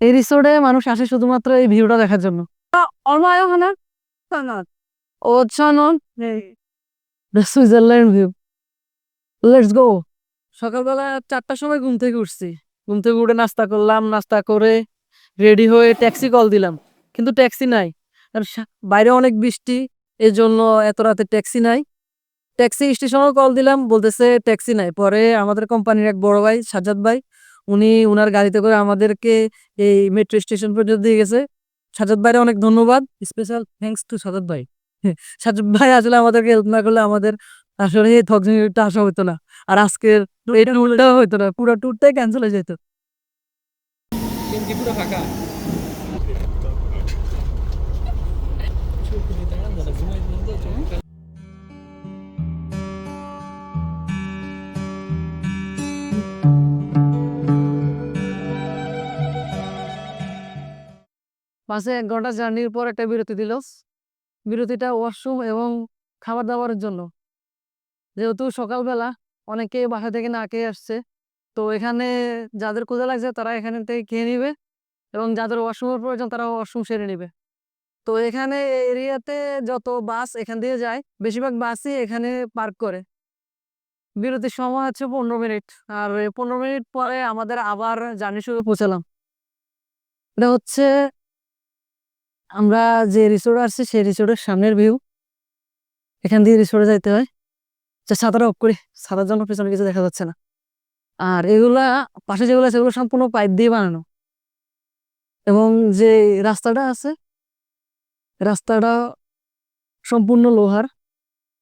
এই রিসোর্টে মানুষ আসে শুধুমাত্র এই ভিউটা দেখার জন্য। Switzerland view. Let's go. সকালবেলা 4টার সময় ঘুম থেকে উঠছি। ঘুম থেকে উঠে নাস্তা করলাম, নাস্তা করে রেডি হয়ে ট্যাক্সি কল দিলাম, কিন্তু ট্যাক্সি নাই। আর বাইরে অনেক বৃষ্টি, এই জন্য এত রাতে ট্যাক্সি নাই। ট্যাক্সি স্টেশনেও কল দিলাম, বলতেছে ট্যাক্সি নাই। পরে আমাদের কোম্পানির এক বড় ভাই সাজ্জাদ ভাই, উনি উনার গাড়িতে করে আমাদেরকে এই মেট্রো স্টেশন পর্যন্ত দিয়ে গেছে। সাজ্জাদ ভাইয়ের অনেক ধন্যবাদ, স্পেশাল থ্যাঙ্কস টু সাজ্জাদ ভাই। সাজ্জাদ ভাই আসলে আমাদেরকে হেল্প না করলে আমাদের আসলে এই থকজমিটা আসা হতো না, আর আজকের এই ট্যুরটাও হতো না, পুরো ট্যুরটাই ক্যান্সেল হয়ে যেত। বাসে 1 ঘন্টা জার্নির পর একটা বিরতি দিল। বিরতিটা ওয়াশরুম এবং খাবার দাবারের জন্য। যেহেতু সকালবেলা অনেকে বাসা থেকে না খেয়ে আসছে, তো এখানে যাদের ক্ষুধা লাগছে তারা এখানে থেকে খেয়ে নিবে, এবং যাদের ওয়াশরুমের প্রয়োজন তারা ওয়াশরুম সেরে নিবে। তো এখানে এরিয়াতে যত বাস এখান দিয়ে যায়, বেশিরভাগ বাসই এখানে পার্ক করে। বিরতির সময় হচ্ছে 15 মিনিট, আর 15 মিনিট পরে আমাদের আবার জার্নি শুরু পৌঁছালাম। এটা হচ্ছে আমরা যে রিসোর্টে আসছি সেই রিসোর্টের সামনের ভিউ। এখান দিয়ে রিসোর্টে যাইতে হয়। ছাতাটা অফ করি, ছাতার জন্য পেছনে কিছু দেখা যাচ্ছে না। আর এগুলা পাশে যেগুলো আছে সেগুলো সম্পূর্ণ পাইপ দিয়ে বানানো, এবং যে রাস্তাটা আছে রাস্তাটা সম্পূর্ণ লোহার,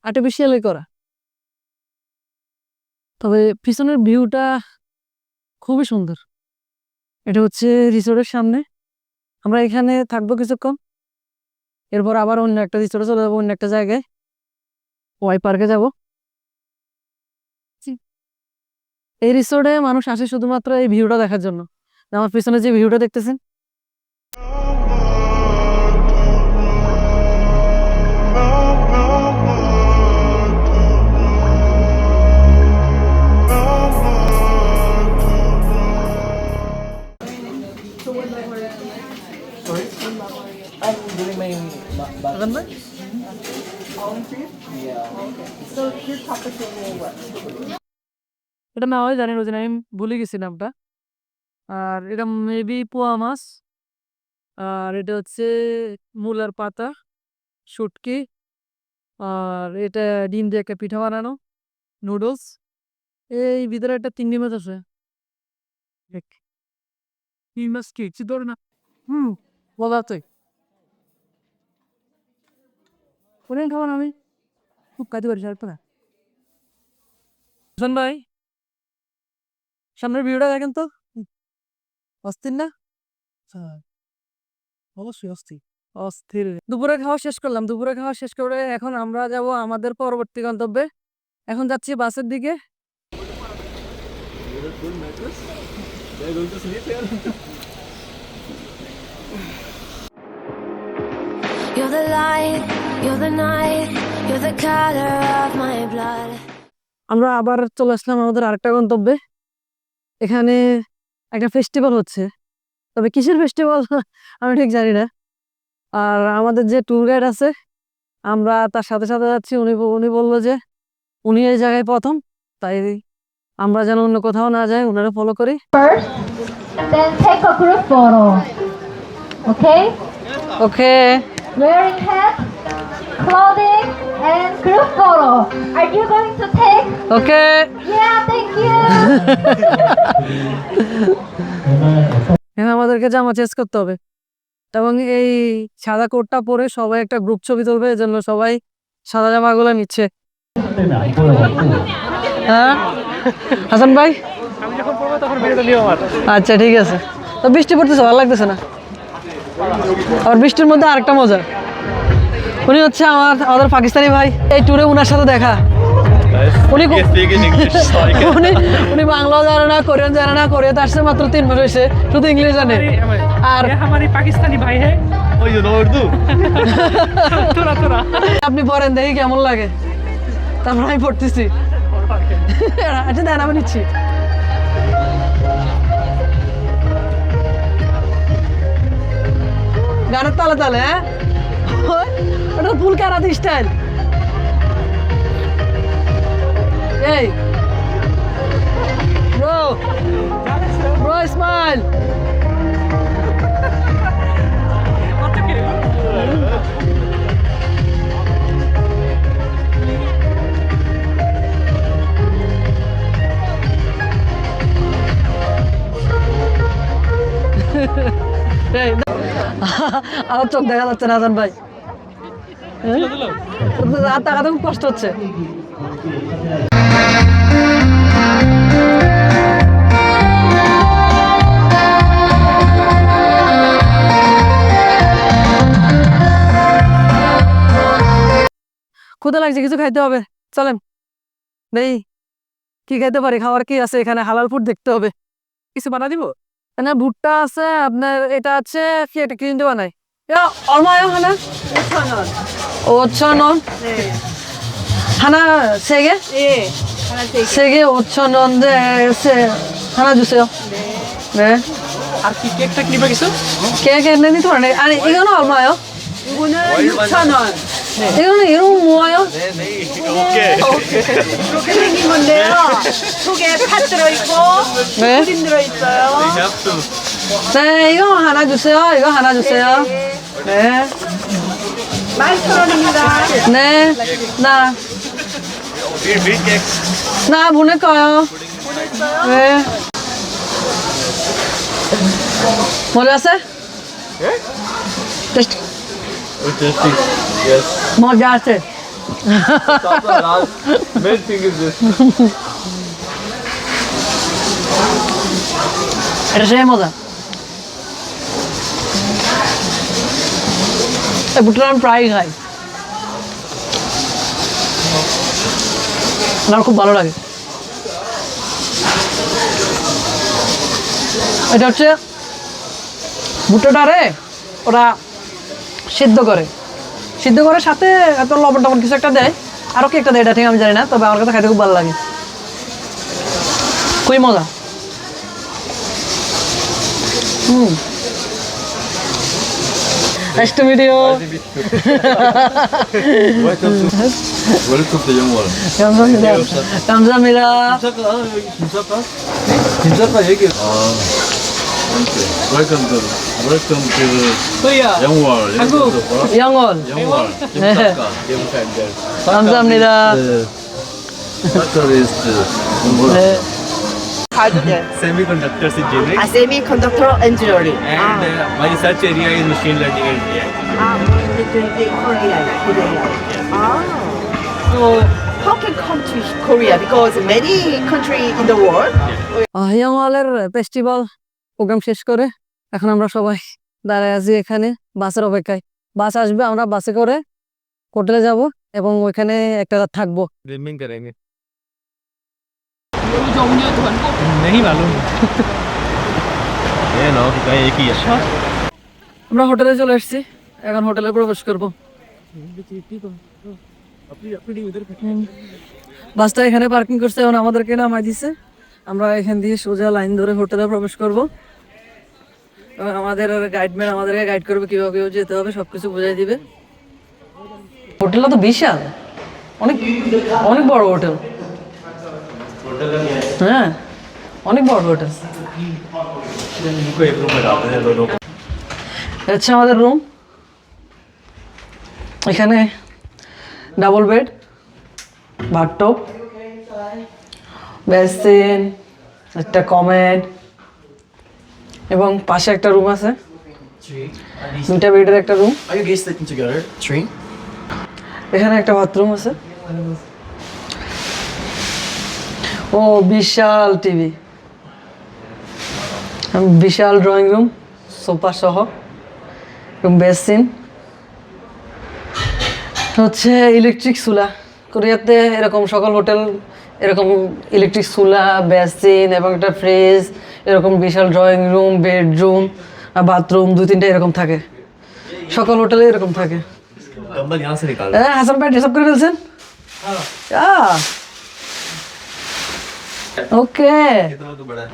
আর্টিফিশিয়ালি করা। তবে পিছনের ভিউটা খুবই সুন্দর। এটা হচ্ছে রিসোর্টের সামনে। আমরা এখানে থাকবো কিছুক্ষণ, এরপর আবার অন্য একটা রিসোর্টে চলে যাবো, অন্য একটা জায়গায় ওয়াই পার্কে যাব। এই রিসোর্টে মানুষ আসে শুধুমাত্র এই ভিউটা দেখার জন্য। আমার পিছনে যে ভিউটা দেখতেছেন, এটা না হয় জানি না, আমি ভুলে গেছি নামটা। আর এটা মেবি পোয়া মাছ, আর এটা হচ্ছে মূলার পাতা, শুটকি, আর এটা ডিম দিয়ে একটা পিঠা বানানো, নুডলস। এই ভিতরে একটা চিংড়ি মাছ আছে। চিংড়ি মাছ কি ধরে না? বলা তুই কোনদিন খাবো না, আমি খুব কাজে পারি সারতো না। ভাই সামনের ভিউটা দেখেন তো, অস্থির না? অবশ্যই অস্থির। অস্থির। দুপুরে খাওয়া শেষ করলাম, দুপুরে খাওয়া শেষ করে এখন আমরা যাব আমাদের পরবর্তী গন্তব্যে। এখন যাচ্ছি বাসের দিকে। You're the light, you're the night, you're the color of my blood. আমরা আবার চলে আসলাম আমাদের আরেকটা গন্তব্যে। এখানে একটা ফেস্টিভ্যাল হচ্ছে, তবে কিসের ফেস্টিভ্যাল আমি ঠিক জানি না। আর আমাদের যে ট্যুর গাইড আছে, আমরা তার সাথে সাথে যাচ্ছি। উনি বললো যে উনি এই জায়গায় প্রথম, তাই আমরা যেন অন্য কোথাও না যাই, ওনারা ফলো করি। First, then take a group photo. Okay? Okay. Wearing hat, clothing, and group photo. Are you going to take? Okay. Yeah, thank you. এখন আমাদেরকে জামা চেঞ্জ করতে হবে, এবং এই সাদা কোটটা পরে সবাই একটা গ্রুপ ছবি তুলবে, এজন্য সবাই সাদা জামাগুলো নিচ্ছে। হ্যাঁ হাসান ভাই, আমি যখন পড়বো তখন ভিডিওটা নিও আমার। আচ্ছা ঠিক আছে। তো বৃষ্টি পড়তেছে, ভালো লাগতেছে না? আর বৃষ্টির মধ্যে আরেকটা মজা, উনি হচ্ছে আমাদের পাকিস্তানি ভাই। এই ট্যুরে উনার সাথে দেখা। উনি বাংলাও জানে না, কোরিয়ান জানে না, কোরিয়াতে আসছে মাত্র 3 মাস হয়েছে, শুধু ইংলিশ জানে। আর পাকিস্তানি ভাই হ্যাঁ, আপনি পড়েন দেখি কেমন লাগে, তারপর আমি পড়তেছি। আচ্ছা দেন, আমি নিচ্ছি। গানের তালে তালে, হ্যাঁ? ওটা ফুল কারাতে স্টাইল। এই ব্রো, ব্রো স্মাইল। এই, আমার চোখ দেখা যাচ্ছে না আজান ভাই, রাত তাকাতে খুব কষ্ট হচ্ছে। ক্ষুধা লাগছে, কিছু খাইতে হবে, চলেন দেই কি খাইতে পারি, খাবার কি আছে এখানে, হালাল ফুড দেখতে হবে। কিছু বানা দিব না, ভুট্টা আছে আপনার, এটা আছে কি, এটা কিনতে বানাই 얼마요 하나? 5,000원. 5,000원? 네. 하나 세 개? 예. 하나 세 개. 세 개 5,000원인데 하나 주세요. 네. আর কি কেক টেক নিবে কিছু? কেক এনে দিতে পারেন? 아니 이거는 얼마요? 이거는 6,000원. 이거는 이런 뭐예요? 이렇게 생긴 건데요. 속에 팥 들어있고 네. 크림 들어있어요. 네, 이거 하나 주세요. 이거 하나 주세요. 네. 11,000원입니다. 네. 나 보낼 거요. 네. 몰랐어요? Tasty Yes. মজা আছে। Main thing is this. এটা সেই মজা। এই ভুট্টা আমি প্রায় খাই, আমার খুব ভালো লাগে। এটা হচ্ছে ভুট্টাটারে ওরা সিদ্ধ করে, সিদ্ধ করে সাথে এত লবণ টবণ কিছু একটা দেয়, আরও কি একটা দেয়, এটা ঠিক আমি জানি না, তবে আমার কাছে খাইতে খুব ভালো লাগে, খুবই মজা। Nice to meet you. Welcome to Young World. 감사합니다. 감사합니다. 김사과 얘기. Welcome to 소희야. Young World. 한국. 영원. Young World. 김사과. 감사합니다. Doctor is 네. Semiconductors engineering Semiconductor engineering. and my research area is machine learning and AI. Korea. So how can come to Korea? Because many countries in the world. হিয়াংওয়ালের festival program শেষ করে এখন আমরা সবাই দাঁড়ায় আছি এখানে বাসের অপেক্ষায়। বাস আসবে, আমরা বাসে করে হোটেলে যাব এবং ওইখানে একটা রাত থাকবো। Dreaming करेंगे। नहीं मालूम। ये ना कि कहीं एक ही है। আমরা হোটেলে চলে এসেছি, এখন হোটেলে প্রবেশ করব। বাসটা এখানে পার্কিং করছে, এখন আমাদেরকে নামাই দিছে, আমরা এখান দিয়ে সোজা লাইন ধরে হোটেলে প্রবেশ করব এবং আমাদের গাইডম্যান আমাদেরকে গাইড করবে কিভাবে কিভাবে যেতে হবে, সবকিছু বুঝাই দিবে। হোটেলটা তো বিশাল, অনেক অনেক বড় হোটেল। হ্যাঁ, অনেক বড় হোটেল। इनको एक रूम में डालते हैं दोनों। হচ্ছে আমাদের রুম, এখানে ডাবল বেড, বাথটব, বেসিন, একটা কমেড এবং পাশে একটা রুম আছে, দুইটা বেডের একটা room. Are you guys sleeping together? Three? এখানে একটা বাথরুম আছে। ও বিশাল টিভি, বিশাল ড্রয়িং রুম, সোফা সহ এবং বেসিন, হচ্ছে ইলেকট্রিক চুলা। কোরিয়াতে এরকম সকল হোটেল এরকম ইলেকট্রিক চুলা, বেসিন এবং একটা ফ্রিজ, এরকম বিশাল ড্রয়িং রুম, বেডরুম, বাথরুম 2-3টা এরকম থাকে, সকল হোটেলে এরকম থাকে। कंबल यहाँ से निकाल। হ্যাঁ, হাসান ভাই ড্রেস আপ করে ফেলছেন। ওকে। कितना तो बड़ा है।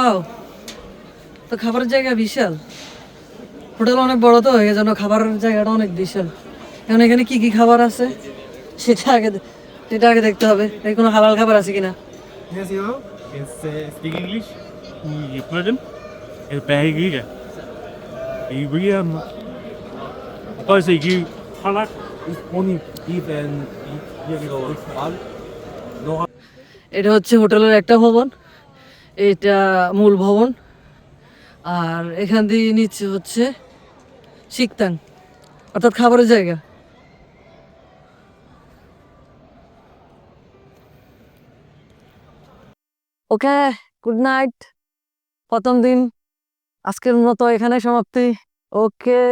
ও তো খাবারের জায়গা বিশাল। হোটেল অনেক বড় তো এই জন্য খাবারের জায়গাটা অনেক বিশাল। এখন এখানে কি কি খাবার আছে সেটা আগে দেখতে হবে, এই কোনো হালাল খাবার আছে কিনা। Yes, you can speak English. You pardon? El peguilla. Y William. Because you halak only even no. এটা হচ্ছে হোটেলের একটা ভবন, এটা মূল ভবন, আর এখান দিয়ে নিচে হচ্ছে শিকতাং অর্থাৎ খাবারের জায়গা। ওকে, গুড নাইট। প্রথম দিন আজকের মতো এখানে সমাপ্তি। ওকে।